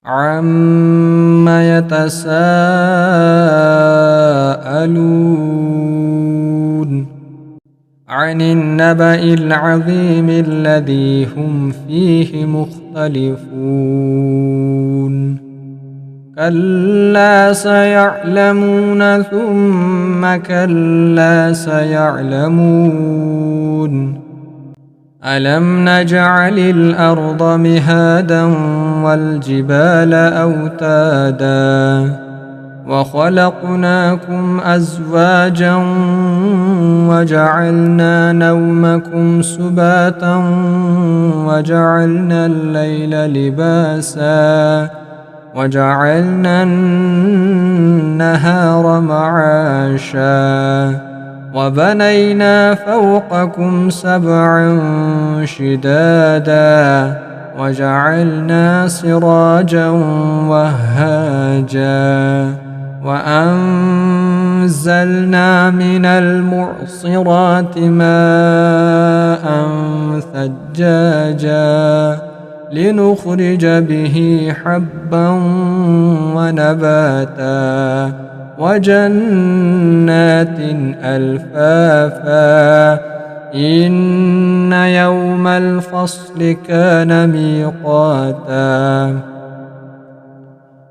عَمَّ يَتَسَاءَلُونَ عَنِ النَّبَإِ الْعَظِيمِ الَّذِي هُمْ فِيهِ مُخْتَلِفُونَ كَلَّا سَيَعْلَمُونَ ثُمَّ كَلَّا سَيَعْلَمُونَ أَلَمْ نَجْعَلِ الْأَرْضَ مِهَادًا وَالْجِبَالَ أَوْتَادًا وَخَلَقْنَاكُمْ أَزْوَاجًا وَجَعَلْنَا نَوْمَكُمْ سُبَاتًا وَجَعَلْنَا اللَّيْلَ لِبَاسًا وَجَعَلْنَا النَّهَارَ مَعَاشًا وَبَنَيْنَا فَوْقَكُمْ سَبْعًا شِدَادًا وَجَعَلْنَا سِرَاجًا وَهَّاجًا وَأَنزَلْنَا مِنَ الْمُعْصِرَاتِ مَاءً ثَجَّاجًا لِنُخْرِجَ بِهِ حَبًّا وَنَبَاتًا وَجَنَّاتٍ أَلْفَافًا إِنَّ يَوْمَ الْفَصْلِ كَانَ مِيقَاتًا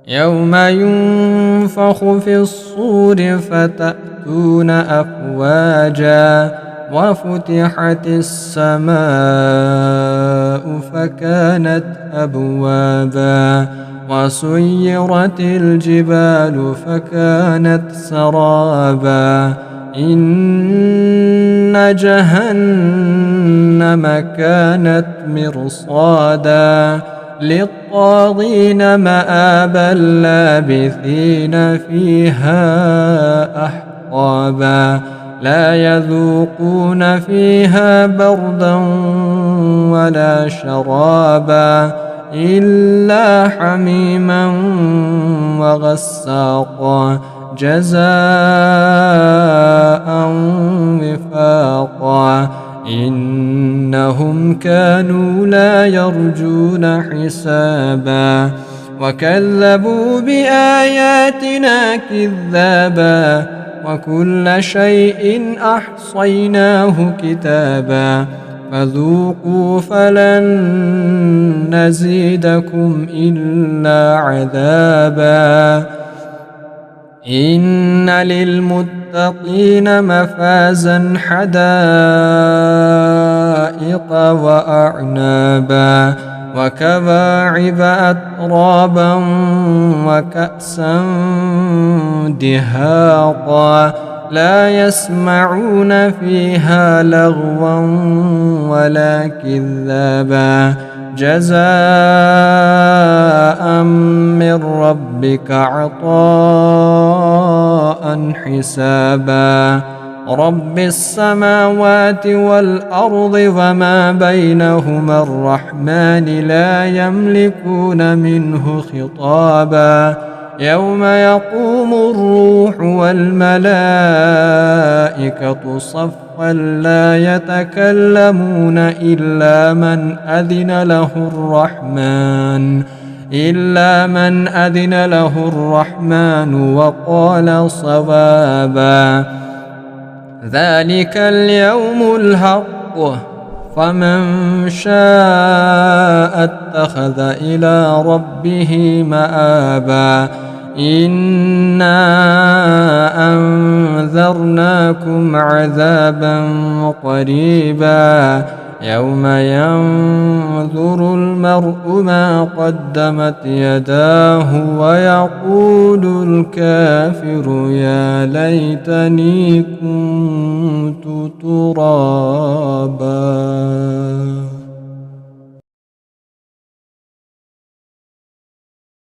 يَوْمَ يُنفَخُ فِي الصُّورِ فَتَأْتُونَ أَفْوَاجًا وَفُتِحَتِ السَّمَاءُ فَكَانَتْ أَبْوَابًا وَسُيِّرَتِ الْجِبَالُ فَكَانَتْ سَرَابًا إِنَّ جَهَنَّمَ كَانَتْ مِرْصَادًا لِلطَّاغِينَ مَآبًا لَابِثِينَ فِيهَا أَحْقَابًا لَا يَذُوقُونَ فِيهَا بَرْدًا وَلَا شَرَابًا إِلَّا حَمِيمًا وَغَسَّاقًا جَزَاءً وِفَاقًا إِنَّهُمْ كَانُوا لَا يَرْجُونَ حِسَابًا وَكَذَّبُوا بِآيَاتِنَا كِذَّابًا وَكُلَّ شَيْءٍ أَحْصَيْنَاهُ كِتَابًا فَذُوقُوا فَلَن نَّزِيدَكُمْ إِلَّا عَذَابًا إِنَّ لِلْمُتَّقِينَ مَفَازًا حَدَائِقَ وَأَعْنَابًا وَكَوَاعِبَ أَتْرَابًا وَكَأْسًا دِهَاقًا لَا يَسْمَعُونَ فِيهَا لَغْوًا وَلَا كِذَّابًا جَزَاءً مِّن رَّبِّكَ عَطَاءً حِسَابًا رَبِّ السَّمَاوَاتِ وَالْأَرْضِ وَمَا بَيْنَهُمَا الرَّحْمَنِ لَا يَمْلِكُونَ مِنْهُ خِطَابًا يَوْمَ يَقُومُ الرُّوحُ وَالْمَلَائِكَةُ صَفًّا لَّا يَتَكَلَّمُونَ إِلَّا مَنْ أَذِنَ لَهُ الرَّحْمَنُ وَقَالَ صَوَابًا ذَلِكَ الْيَوْمُ الْحَقُّ فَمَن شَاءَ اتَّخَذَ إِلَىٰ رَبِّهِ مَآبًا إِنَّا أَنذَرْنَاكُمْ عَذَابًا قَرِيبًا يَوْمَ يَنظُرُ الْمَرْءُ مَا قَدَّمَتْ يَدَاهُ وَيَقُولُ الْكَافِرُ يَا لَيْتَنِي كُنتُ تُرَابًا